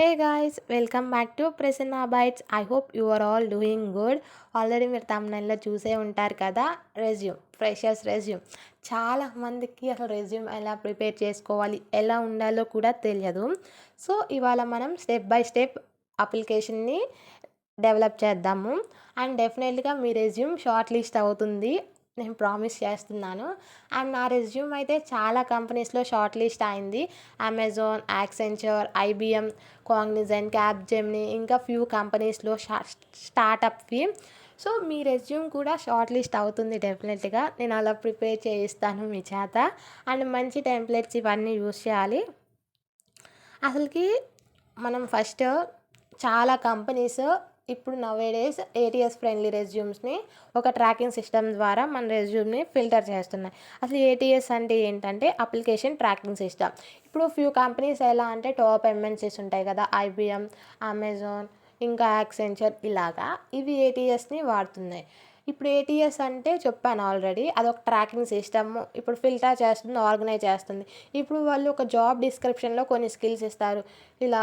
Hey guys, welcome back to Prasanna Bytes. I hope you are all doing good. Already మీరు తమ్నైల్లో చూసే ఉంటారు కదా, ఫ్రెషర్స్ రెజ్యూమ్. చాలా మందికి అసలు రెజ్యూమ్ ఎలా ప్రిపేర్ చేసుకోవాలి, ఎలా ఉండాలో కూడా తెలియదు. సో ఇవాళ మనం స్టెప్ బై స్టెప్ అప్లికేషన్ని డెవలప్ చేద్దాము. అండ్ డెఫినెట్గా మీ రెజ్యూమ్ షార్ట్ లిస్ట్ అవుతుంది, నేను ప్రామిస్ చేస్తున్నాను. అండ్ నా రెజ్యూమ్ అయితే చాలా కంపెనీస్లో షార్ట్ లిస్ట్ అయింది. Amazon, Accenture, IBM, Cognizant, Capgemini, ఇంకా ఫ్యూ కంపెనీస్లో స్టార్టప్వి. సో మీ రెజ్యూమ్ కూడా షార్ట్ లిస్ట్ అవుతుంది డెఫినెట్గా. నేను అలా ప్రిపేర్ చేయిస్తాను మీ చేత. అండ్ మంచి టెంప్లెట్స్ ఇవన్నీ యూస్ చేయాలి. అసలుకి మనం ఫస్ట్ చాలా కంపెనీస్ ఇప్పుడు నవేడేస్ ఏటీఎస్ ఫ్రెండ్లీ రెజ్యూమ్స్ని ఒక ట్రాకింగ్ సిస్టమ్ ద్వారా మన రెజ్యూమ్ని ఫిల్టర్ చేస్తున్నాయి. అసలు ఏటీఎస్ అంటే ఏంటంటే అప్లికేషన్ ట్రాకింగ్ సిస్టమ్. ఇప్పుడు ఫ్యూ కంపెనీస్ ఎలా అంటే టాప్ ఎంఎన్సీస్ ఉంటాయి కదా, ఐబిఎం, అమెజాన్, ఇంకా యాక్సెంచర్, ఇలాగా ఇవి ఏటీఎస్ని వాడుతున్నాయి. ఇప్పుడు ఏటీఎస్ అంటే చెప్పాను ఆల్రెడీ, అదొక ట్రాకింగ్ సిస్టమ్. ఇప్పుడు ఫిల్టర్ చేస్తుంది, ఆర్గనైజ్ చేస్తుంది. ఇప్పుడు వాళ్ళు ఒక జాబ్ డిస్క్రిప్షన్లో కొన్ని స్కిల్స్ ఇస్తారు, ఇలా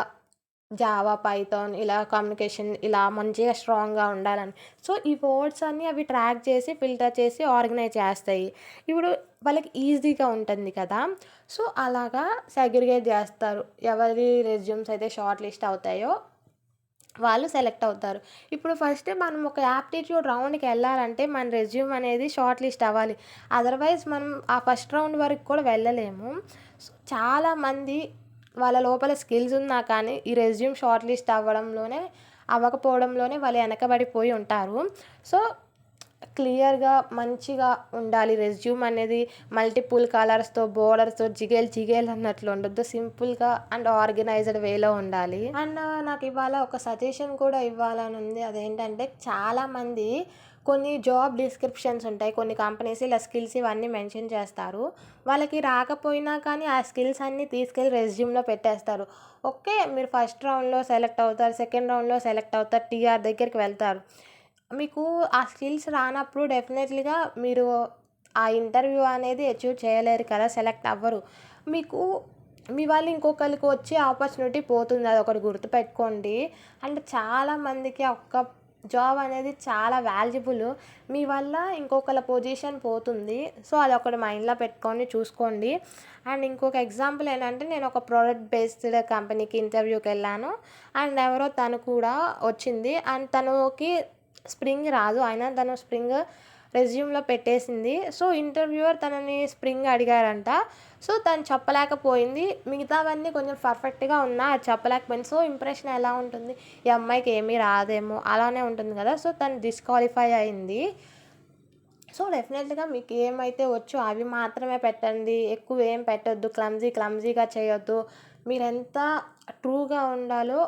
జావా, పైథాన్, ఇలా కమ్యూనికేషన్, ఇలా మంచిగా స్ట్రాంగ్గా ఉండాలని. సో ఈ వర్డ్స్ అన్నీ అవి ట్రాక్ చేసి ఫిల్టర్ చేసి ఆర్గనైజ్ చేస్తాయి. ఇప్పుడు వాళ్ళకి ఈజీగా ఉంటుంది కదా, సో అలాగా సెగ్రిగేట్ చేస్తారు. ఎవరి రెజ్యూమ్స్ అయితే షార్ట్ లిస్ట్ అవుతాయో వాళ్ళు సెలెక్ట్ అవుతారు. ఇప్పుడు ఫస్ట్ మనం ఒక యాప్టిట్యూడ్ రౌండ్కి వెళ్ళాలంటే మన రెజ్యూమ్ అనేది షార్ట్ లిస్ట్ అవ్వాలి. అదర్వైజ్ మనం ఆ ఫస్ట్ రౌండ్ వరకు కూడా వెళ్ళలేము. సో చాలామంది వాళ్ళ లోపల స్కిల్స్ ఉన్నా కానీ ఈ రెజ్యూమ్ షార్ట్ లిస్ట్ అవ్వకపోవడంలోనే వాళ్ళు వెనకబడిపోయి ఉంటారు. సో క్లియర్గా మంచిగా ఉండాలి రెజ్యూమ్ అనేది. మల్టిపుల్ కలర్స్తో, బోర్డర్స్తో జిగేల్ అన్నట్లు ఉండొద్దు. సింపుల్గా అండ్ ఆర్గనైజ్డ్ వేలో ఉండాలి. అండ్ నాకు ఇవాళ ఒక సజెషన్ కూడా ఇవ్వాలని ఉంది. అదేంటంటే చాలామంది కొన్ని జాబ్ డిస్క్రిప్షన్స్ ఉంటాయి, కొన్ని కంపెనీస్ ఇలా స్కిల్స్ ఇవన్నీ మెన్షన్ చేస్తారు. వాళ్ళకి రాకపోయినా కానీ ఆ స్కిల్స్ అన్నీ తీసుకెళ్ళి రెజ్యూమ్లో పెట్టేస్తారు. ఓకే, మీరు ఫస్ట్ రౌండ్లో సెలెక్ట్ అవుతారు, సెకండ్ రౌండ్లో సెలెక్ట్ అవుతారు, టీఆర్ దగ్గరికి వెళ్తారు. మీకు ఆ స్కిల్స్ రానప్పుడు డెఫినెట్లీగా మీరు ఆ ఇంటర్వ్యూ అనేది అచీవ్ చేయలేరు కదా, సెలెక్ట్ అవ్వరు. మీకు మీ వాళ్ళు ఇంకొకరికి వచ్చే ఆపర్చునిటీ పోతుంది, అది ఒకటి గుర్తుపెట్టుకోండి. అండ్ చాలామందికి ఒక్క జాబ్ అనేది చాలా వాల్యుబుల్. మీ వల్ల ఇంకొకళ్ళ పొజిషన్ పోతుంది. సో అది ఒకటి మైండ్లో పెట్టుకొని చూసుకోండి. అండ్ ఇంకొక ఎగ్జాంపుల్ ఏంటంటే, నేను ఒక ప్రోడక్ట్ బేస్డ్ కంపెనీకి ఇంటర్వ్యూకి వెళ్ళాను. అండ్ ఎవరో తను కూడా వచ్చింది. అండ్ తనకి స్ప్రింగ్ రాదు, అయినా తను స్ప్రింగ్ రెజ్యూమ్లో పెట్టేసింది. సో ఇంటర్వ్యూవర్ తనని స్ప్రింగ్ అడిగారంట. సో తను చెప్పలేకపోయింది. మిగతావన్నీ కొంచెం పర్ఫెక్ట్గా ఉన్నా అది చెప్పలేకపోయింది. సో ఇంప్రెషన్ ఎలా ఉంటుంది, ఈ అమ్మాయికి ఏమీ రాదేమో అలానే ఉంటుంది కదా. సో తను డిస్క్వాలిఫై అయింది. సో డెఫినెట్గా మీకు ఏమైతే వచ్చో అవి మాత్రమే పెట్టండి, ఎక్కువ ఏం పెట్టొద్దు, క్లమ్జీగా చేయొద్దు. మీరు ఎంత ట్రూగా ఉండాలో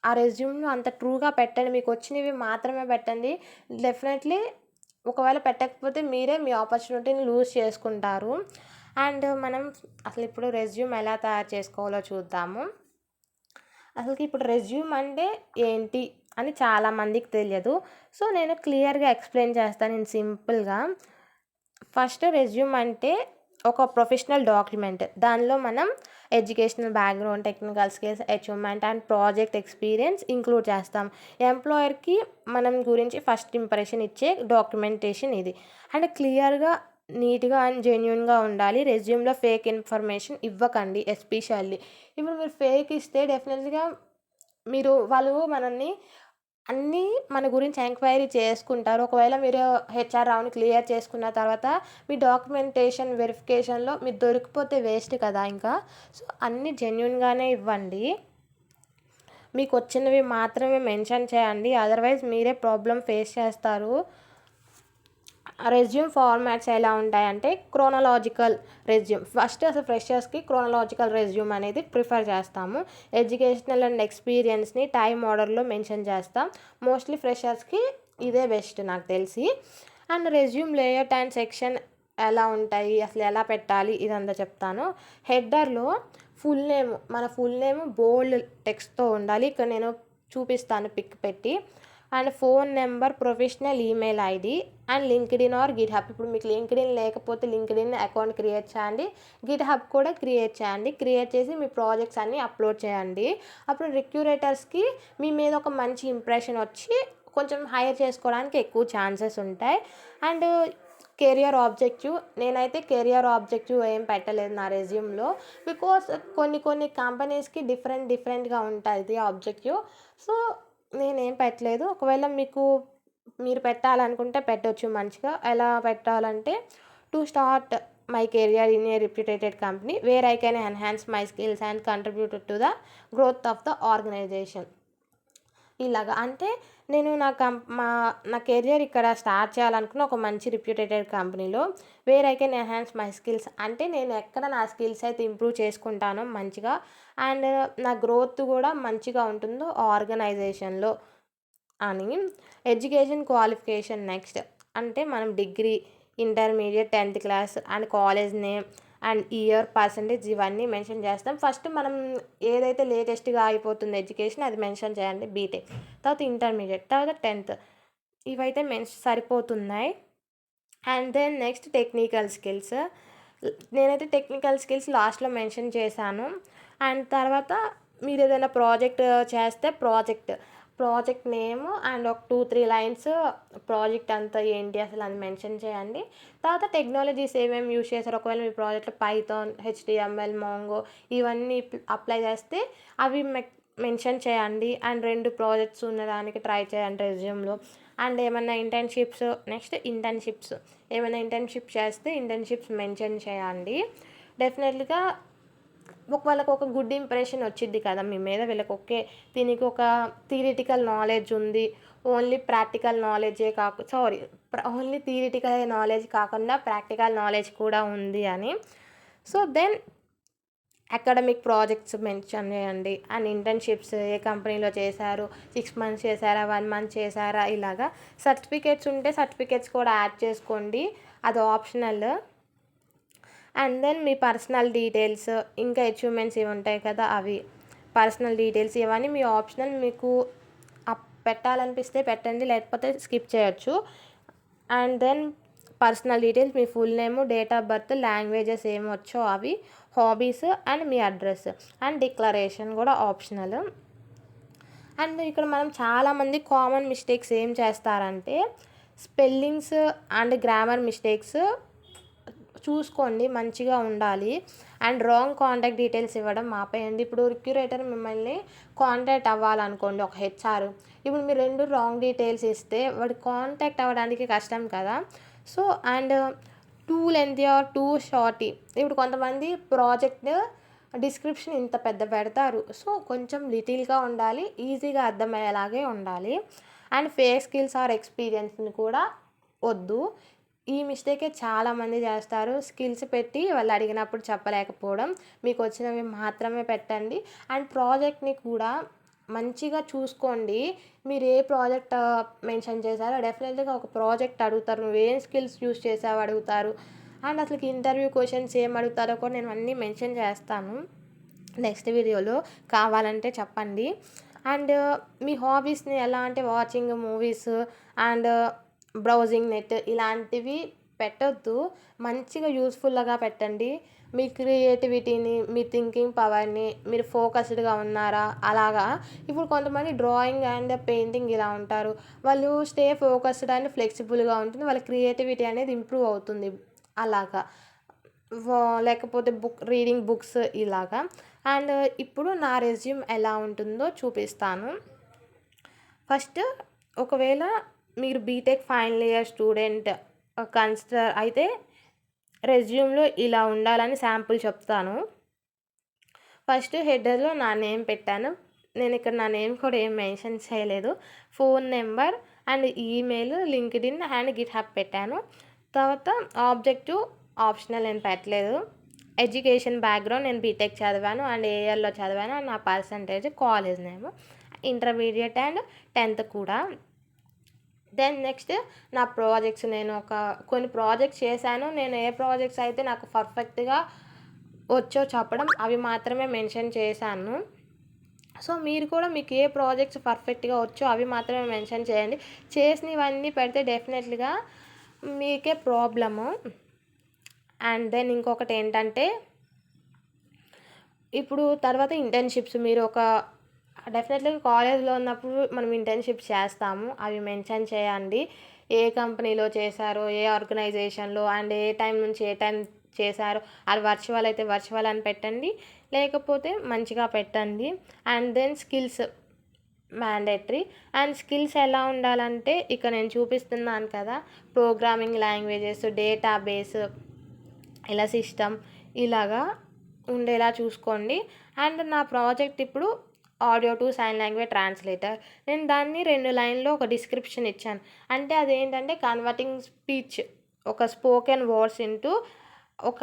ఆ రెజ్యూమ్ను అంత ట్రూగా పెట్టండి. మీకు వచ్చినవి మాత్రమే పెట్టండి. డెఫినెట్లీ ఒకవేళ పెట్టకపోతే మీరే మీ ఆపర్చునిటీని లూజ్ చేసుకుంటారు. అండ్ మనం అసలు ఇప్పుడు రెజ్యూమ్ ఎలా తయారు చేసుకోవాలో చూద్దాము. అసలుకి ఇప్పుడు రెజ్యూమ్ అంటే ఏంటి అని చాలామందికి తెలియదు. సో నేను క్లియర్గా ఎక్స్ప్లెయిన్ చేస్తాను నేను సింపుల్గా. ఫస్ట్ రెజ్యూమ్ అంటే ఒక ప్రొఫెషనల్ డాక్యుమెంట్. దానిలో మనం educational background, technical skills, achievement and project experience include చేస్తాం. ఎంప్లాయర్కి మనం గురించి ఫస్ట్ ఇంప్రెషన్ ఇచ్చే డాక్యుమెంటేషన్ ఇది. అండ్ క్లియర్గా, నీట్గా అండ్ జెన్యున్గా ఉండాలి. రెజ్యూమ్లో ఫేక్ ఇన్ఫర్మేషన్ ఇవ్వకండి ఎస్పెషల్లీ. ఇప్పుడు మీరు ఫేక్ ఇస్తే డెఫినెట్గా వాళ్ళు మనల్ని అన్నీ మన గురించి ఎంక్వైరీ చేసుకుంటారు. ఒకవేళ మీరు హెచ్ఆర్ రౌండ్ క్లియర్ చేసుకున్న తర్వాత మీ డాక్యుమెంటేషన్ వెరిఫికేషన్లో మీరు దొరికిపోతే వేస్ట్ కదా ఇంకా. సో అన్నీ జెన్యున్గానే ఇవ్వండి. మీకు వచ్చినవి మాత్రమే మెన్షన్ చేయండి, అదర్వైజ్ మీరే ప్రాబ్లం ఫేస్ చేస్తారు. రెజ్యూమ్ ఫార్మాట్స్ ఎలా ఉంటాయంటే క్రోనలాజికల్ రెజ్యూమ్. ఫస్ట్ అసలు ఫ్రెషర్స్కి క్రోనలాజికల్ రెజ్యూమ్ అనేది ప్రిఫర్ చేస్తాము. ఎడ్యుకేషనల్ అండ్ ఎక్స్పీరియన్స్ని టైమ్ ఆర్డర్లో మెన్షన్ చేస్తాం. మోస్ట్లీ ఫ్రెషర్స్కి ఇదే బెస్ట్ నాకు తెలిసి. And resume layout and section ఎలా ఉంటాయి, అసలు ఎలా పెట్టాలి, ఇదంతా చెప్తాను. హెడ్డర్లో మన ఫుల్ నేమ్ బోల్డ్ టెక్స్ట్తో ఉండాలి. ఇక్కడ నేను చూపిస్తాను పిక్ పెట్టి. And phone number, professional email ID and LinkedIn or GitHub. ఇప్పుడు మీకు లింక్డ్ఇన్ లేకపోతే లింక్డ్ఇన్ అకౌంట్ క్రియేట్ చేయండి, గిట్హబ్ కూడా క్రియేట్ చేయండి. క్రియేట్ చేసి మీ ప్రాజెక్ట్స్ అన్నీ అప్లోడ్ చేయండి. అప్పుడు రిక్రూటర్స్కి మీ మీద ఒక మంచి ఇంప్రెషన్ వచ్చి కొంచెం హైర్ చేసుకోవడానికి ఎక్కువ ఛాన్సెస్ ఉంటాయి. అండ్ కెరియర్ ఆబ్జెక్టివ్, నేనైతే కెరియర్ ఆబ్జెక్టివ్ ఏం పెట్టలేదు నా రెజ్యూమ్లో, బికాస్ కొన్ని కంపెనీస్కి డిఫరెంట్గా ఉంటుంది ఆబ్జెక్టివ్. సో నేనేం పెట్టలేదు. ఒకవేళ మీరు పెట్టాలనుకుంటే పెట్టవచ్చు మంచిగా. ఎలా పెట్టాలంటే, to start my career in a reputed company where I can enhance my skills and contribute to the growth of the organisation. ఇలాగా అంటే నేను నా కెరియర్ ఇక్కడ స్టార్ట్ చేయాలనుకున్న ఒక మంచి రిప్యూటెడ్ కంపెనీలో, wear I can enhance my skills అంటే నేను ఎక్కడ నా స్కిల్స్ అయితే ఇంప్రూవ్ చేసుకుంటానో మంచిగా, అండ్ నా గ్రోత్ కూడా మంచిగా ఉంటుందో ఆర్గనైజేషన్లో అని. ఎడ్యుకేషన్ క్వాలిఫికేషన్ నెక్స్ట్ అంటే మనం degree, intermediate, 10th class and college name and year, percentage ఇవన్నీ మెన్షన్ చేస్తాం. ఫస్ట్ మనం ఏదైతే లేటెస్ట్గా అయిపోతుంది ఎడ్యుకేషన్ అది మెన్షన్ చేయండి, బీటెక్, తర్వాత ఇంటర్మీడియట్, తర్వాత 10th, ఇవైతే సరిపోతున్నాయి. And then next technical skills. నేనైతే టెక్నికల్ స్కిల్స్ లాస్ట్లో మెన్షన్ చేశాను. అండ్ తర్వాత మీరు ఏదైనా ప్రాజెక్ట్ చేస్తే ప్రాజెక్ట్ నేమ్ అండ్ ఒక 2-3 లైన్స్ ప్రాజెక్ట్ అంతా ఏంటి అసలు అని మెన్షన్ చేయండి. తర్వాత టెక్నాలజీస్ ఏమేమి యూజ్ చేశారు, ఒకవేళ మీ ప్రాజెక్ట్లో పైథాన్, హెచ్టిఎంఎల్, మాంగో ఇవన్నీ అప్లై చేస్తే అవి మెన్షన్ చేయండి. అండ్ 2 ప్రాజెక్ట్స్ ఉన్నదానికి ట్రై చేయండి రెజ్యూమ్లో. అండ్ ఏమైనా ఇంటర్న్షిప్స్ ఏమైనా ఇంటర్న్షిప్ చేస్తే ఇంటర్న్షిప్స్ మెన్షన్ చేయండి. డెఫినెట్లీగా వాళ్ళకి ఒక గుడ్ ఇంప్రెషన్ వచ్చింది కదా మీ మీద, వీళ్ళకి ఓకే దీనికి ఒక థియరిటికల్ నాలెడ్జ్ ఉంది, ఓన్లీ థియరిటికల్ నాలెడ్జ్ కాకుండా ప్రాక్టికల్ నాలెడ్జ్ కూడా ఉంది అని. So then academic projects mention చేయండి. అండ్ ఇంటర్న్షిప్స్ ఏ కంపెనీలో చేశారు, 6 months చేశారా, 1 month చేశారా, ఇలాగా. సర్టిఫికేట్స్ ఉంటే సర్టిఫికేట్స్ కూడా యాడ్ చేసుకోండి, అది ఆప్షనల్. అండ్ దెన్ మీ పర్సనల్ డీటెయిల్స్, ఇంకా అచీవ్మెంట్స్ ఇవి ఉంటాయి కదా అవి, పర్సనల్ డీటెయిల్స్ ఇవన్నీ మీ ఆప్షనల్. మీకు పెట్టాలనిపిస్తే పెట్టండి, లేకపోతే స్కిప్ చేయొచ్చు. అండ్ దెన్ పర్సనల్ డీటెయిల్స్, మీ full name, date of birth, languages ఏమి వచ్చో అవి, హాబీస్ అండ్ మీ అడ్రస్ అండ్ డిక్లరేషన్ కూడా ఆప్షనల్. అండ్ ఇక్కడ మనం చాలామంది కామన్ మిస్టేక్స్ ఏం చేస్తారంటే, స్పెల్లింగ్స్ అండ్ గ్రామర్ మిస్టేక్స్ చూసుకోండి, మంచిగా ఉండాలి. అండ్ రాంగ్ కాంటాక్ట్ డీటెయిల్స్ ఇవ్వడం ఆపేయండి. ఇప్పుడు రిక్రూటర్ మిమ్మల్ని కాంటాక్ట్ అవ్వాలనుకోండి, ఒక హెచ్ఆర్, ఇప్పుడు మీరు 2 రాంగ్ డీటెయిల్స్ ఇస్తే వాడు కాంటాక్ట్ అవ్వడానికి కష్టం కదా. So and too lengthy or too shorty, ఇప్పుడు కొంతమంది ప్రాజెక్ట్ డిస్క్రిప్షన్ ఇంత పెద్ద పెడతారు, సో కొంచెం లిటిల్గా ఉండాలి, ఈజీగా అర్థమయ్యేలాగే ఉండాలి. అండ్ ఫేక్ స్కిల్స్ ఆర్ ఎక్స్పీరియన్స్ని కూడా వద్దు. ఈ మిస్టేకే చాలామంది చేస్తారు, స్కిల్స్ పెట్టి వాళ్ళు అడిగినప్పుడు చెప్పలేకపోవడం. మీకు వచ్చినవి మాత్రమే పెట్టండి. అండ్ ప్రాజెక్ట్ని కూడా మంచిగా చూసుకోండి. మీరు ఏ ప్రాజెక్ట్ మెన్షన్ చేశారో డెఫినెట్గా ఒక ప్రాజెక్ట్ అడుగుతారు, నువ్వేం స్కిల్స్ యూస్ చేసావు అడుగుతారు. అండ్ అసలు ఇంటర్వ్యూ క్వశ్చన్స్ ఏం అడుగుతారో కూడా నేను అన్నీ మెన్షన్ చేస్తాను నెక్స్ట్ వీడియోలో, కావాలంటే చెప్పండి. అండ్ మీ హాబీస్ని ఎలా అంటే watching movies and browsing net ఇలాంటివి పెట్టొద్దు, మంచిగా యూస్ఫుల్గా పెట్టండి. మీ క్రియేటివిటీని, మీ థింకింగ్ పవర్ని, మీరు ఫోకస్డ్గా ఉన్నారా అలాగా. ఇప్పుడు కొంతమంది డ్రాయింగ్ అండ్ పెయింటింగ్ ఇలా ఉంటారు, వాళ్ళు స్టే ఫోకస్డ్ అండ్ ఫ్లెక్సిబుల్గా ఉంటుంది, వాళ్ళ క్రియేటివిటీ అనేది ఇంప్రూవ్ అవుతుంది అలాగా. లేకపోతే రీడింగ్ బుక్స్ ఇలాగా. అండ్ ఇప్పుడు నా రెజ్యూమ్ ఎలా ఉంటుందో చూపిస్తాను. ఫస్ట్, ఒకవేళ మీరు BTech final year student consider అయితే రెజ్యూమ్లో ఇలా ఉండాలని శాంపుల్ చెప్తాను. ఫస్ట్ హెడర్లో నా నేమ్ పెట్టాను, నేను ఇక్కడ నా నేమ్ కూడా ఏం మెన్షన్ చేయలేదు. Phone number and email, LinkedIn and GitHub పెట్టాను. తర్వాత ఆబ్జెక్టివ్ ఆప్షనల్ నేను పెట్టలేదు. ఎడ్యుకేషన్ బ్యాక్గ్రౌండ్, నేను బీటెక్ చదివాను అండ్ ఏ ఇయర్లో చదివాను అండ్ నా percentage, college name, intermediate and 10th కూడా. దెన్ నెక్స్ట్ నా ప్రాజెక్ట్స్, నేను కొన్ని ప్రాజెక్ట్స్ చేశాను, నేను ఏ ప్రాజెక్ట్స్ అయితే నాకు పర్ఫెక్ట్గా వచ్చో చెప్పడం, అవి మాత్రమే మెన్షన్ చేశాను. సో మీరు కూడా మీకు ఏ ప్రాజెక్ట్స్ పర్ఫెక్ట్గా వచ్చో అవి మాత్రమే మెన్షన్ చేయండి. చేసినవన్నీ పెడితే డెఫినెట్లీగా మీకే ప్రాబ్లము. అండ్ దెన్ ఇంకొకటి ఏంటంటే, ఇప్పుడు తర్వాత ఇంటర్న్షిప్స్ మీరు డెఫినెట్లీ కాలేజ్లో ఉన్నప్పుడు మనం ఇంటర్న్షిప్స్ చేస్తాము, అవి మెన్షన్ చేయండి. ఏ కంపెనీలో చేశారో, ఏ ఆర్గనైజేషన్లో, అండ్ ఏ టైం నుంచి ఏ టైం చేశారో. అది వర్చువల్ అయితే వర్చువల్ అని పెట్టండి, లేకపోతే మంచిగా పెట్టండి. And then skills mandatory. And skills ఎలా ఉండాలంటే, ఇక నేను చూపిస్తున్నాను కదా, ప్రోగ్రామింగ్ లాంగ్వేజెస్, డేటాబేస్, ఇలా సిస్టమ్, ఇలాగా ఉండేలా చూసుకోండి. అండ్ నా ప్రాజెక్ట్ ఇప్పుడు audio to sign language translator. నేను దాన్ని 2 లైన్లో ఒక డిస్క్రిప్షన్ ఇచ్చాను. అంటే అదేంటంటే కన్వర్టింగ్ స్పీచ్, ఒక స్పోకెన్ వర్డ్స్ ఇంటూ ఒక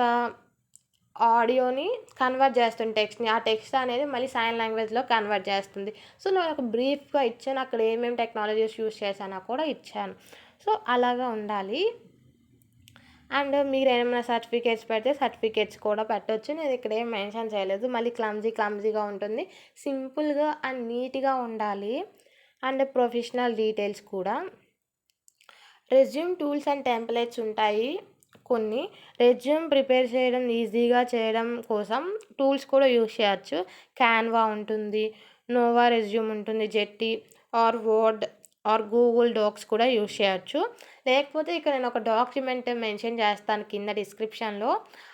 ఆడియోని కన్వర్ట్ చేస్తుంది టెక్స్ట్ని. ఆ టెక్స్ట్ అనేది మళ్ళీ సైన్ లాంగ్వేజ్లో కన్వర్ట్ చేస్తుంది. సో నేను ఒక బ్రీఫ్గా ఇచ్చాను, అక్కడ ఏమేమి టెక్నాలజీస్ యూస్ చేశానో కూడా ఇచ్చాను. సో అలాగా ఉండాలి. అండ్ మీరు ఏమైనా సర్టిఫికేట్స్ పెడితే సర్టిఫికేట్స్ కూడా పెట్టవచ్చు. నేను ఇక్కడ ఏం మెన్షన్ చేయలేదు, మళ్ళీ క్లమ్జీగా ఉంటుంది. సింపుల్గా అండ్ నీట్గా ఉండాలి. అండ్ ప్రొఫెషనల్ డీటెయిల్స్ కూడా. రెజ్యూమ్ టూల్స్ అండ్ టెంప్లెట్స్ ఉంటాయి కొన్ని. రెజ్యూమ్ ప్రిపేర్ చేయడం ఈజీగా చేయడం కోసం టూల్స్ కూడా యూస్ చేయొచ్చు. క్యాన్వా ఉంటుంది, నోవా రెజ్యూమ్ ఉంటుంది, Zety or Word or Google Docs కూడా యూస్ చేయొచ్చు. లేకపోతే ఇక్కడ నేను ఒక డాక్యుమెంట్ మెన్షన్ చేస్తాను కింద డిస్క్రిప్షన్లో,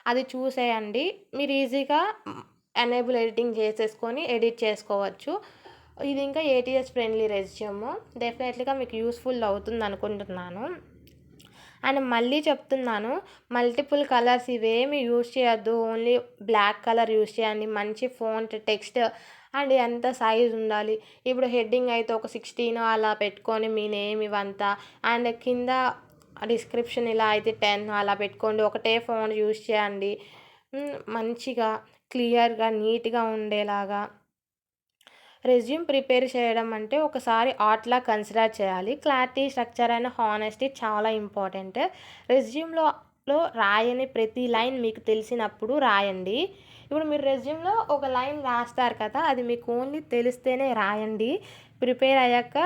అది చూసేయండి. మీరు ఈజీగా ఎనేబుల్ ఎడిటింగ్ చేసేసుకొని ఎడిట్ చేసుకోవచ్చు. ఇది ఇంకా ATS ఫ్రెండ్లీ రెజ్యూమ్, డెఫినెట్లీగా మీకు యూస్ఫుల్ అవుతుంది అనుకుంటున్నాను. అండ్ మళ్ళీ చెప్తున్నాను, మల్టిపుల్ కలర్స్ ఇవేమి యూస్ చేయొద్దు, ఓన్లీ బ్లాక్ కలర్ యూస్ చేయండి. మంచి ఫాంట్, టెక్స్ట్ అండ్ ఎంత సైజ్ ఉండాలి. ఇప్పుడు హెడ్డింగ్ అయితే ఒక 16 అలా పెట్టుకొని మీ నేమ్ ఇవంతా, అండ్ కింద డిస్క్రిప్షన్ ఇలా అయితే 10 అలా పెట్టుకోండి. ఒకటే ఫాంట్ యూస్ చేయండి. మంచిగా క్లియర్గా నీట్గా ఉండేలాగా. రెజ్యూమ్ ప్రిపేర్ చేయడం అంటే ఒకసారి ఆర్ట్లా కన్సిడర్ చేయాలి. క్లారిటీ, స్ట్రక్చర్ అండ్ హానెస్టీ చాలా ఇంపార్టెంట్. రెజ్యూమ్లో రాయని ప్రతి లైన్ మీకు తెలిసినప్పుడు రాయండి. ఇప్పుడు మీరు రెజ్యూమ్లో ఒక లైన్ రాస్తారు కదా, అది మీకు ఓన్లీ తెలిస్తేనే రాయండి. ప్రిపేర్ అయ్యాక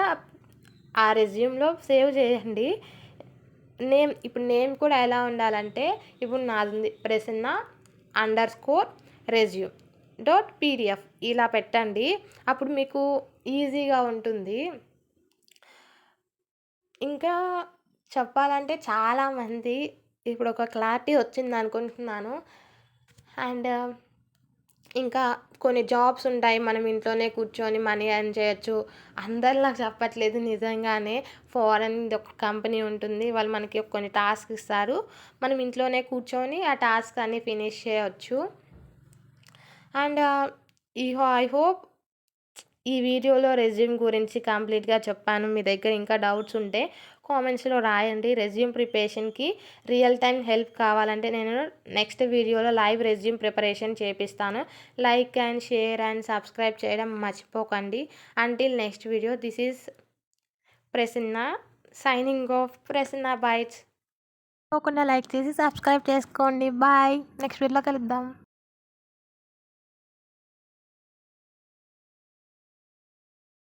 ఆ రెజ్యూమ్లో సేవ్ చేయండి. ఇప్పుడు నేమ్ కూడా ఎలా ఉండాలంటే, ఇప్పుడు నాది ఉంది prasanna_resume.pdf ఇలా పెట్టండి. అప్పుడు మీకు ఈజీగా ఉంటుంది. ఇంకా చెప్పాలంటే చాలామంది ఇప్పుడు ఒక క్లారిటీ వచ్చింది అనుకుంటున్నాను. అండ్ ఇంకా కొన్ని జాబ్స్ ఉంటాయి, మనం ఇంట్లోనే కూర్చొని మనీ ఎర్న్ చేయొచ్చు. అందరిలా చెప్పట్లేదు, నిజంగానే ఫారెన్ ఒక కంపెనీ ఉంటుంది, వాళ్ళు మనకి కొన్ని టాస్క్ ఇస్తారు, మనం ఇంట్లోనే కూర్చొని ఆ టాస్క్ అన్ని ఫినిష్ చేయొచ్చు. అండ్ ఐ హోప్ ఈ వీడియోలో రెజ్యూమ్ గురించి కంప్లీట్గా చెప్పాను. మీ దగ్గర ఇంకా డౌట్స్ ఉంటే కామెంట్స్లో రాయండి. రెజ్యూమ్ ప్రిపరేషన్కి రియల్ టైం హెల్ప్ కావాలంటే నేను నెక్స్ట్ వీడియోలో లైవ్ రెజ్యూమ్ ప్రిపరేషన్ చేపిస్తాను. Like and share and subscribe చేయడం మర్చిపోకండి. Until next video, this is Prasanna signing off. Prasanna Bytes. తప్పకుండా లైక్ చేసి సబ్స్క్రైబ్ చేసుకోండి. బాయ్. నెక్స్ట్ వీడియోలో కలుద్దాం.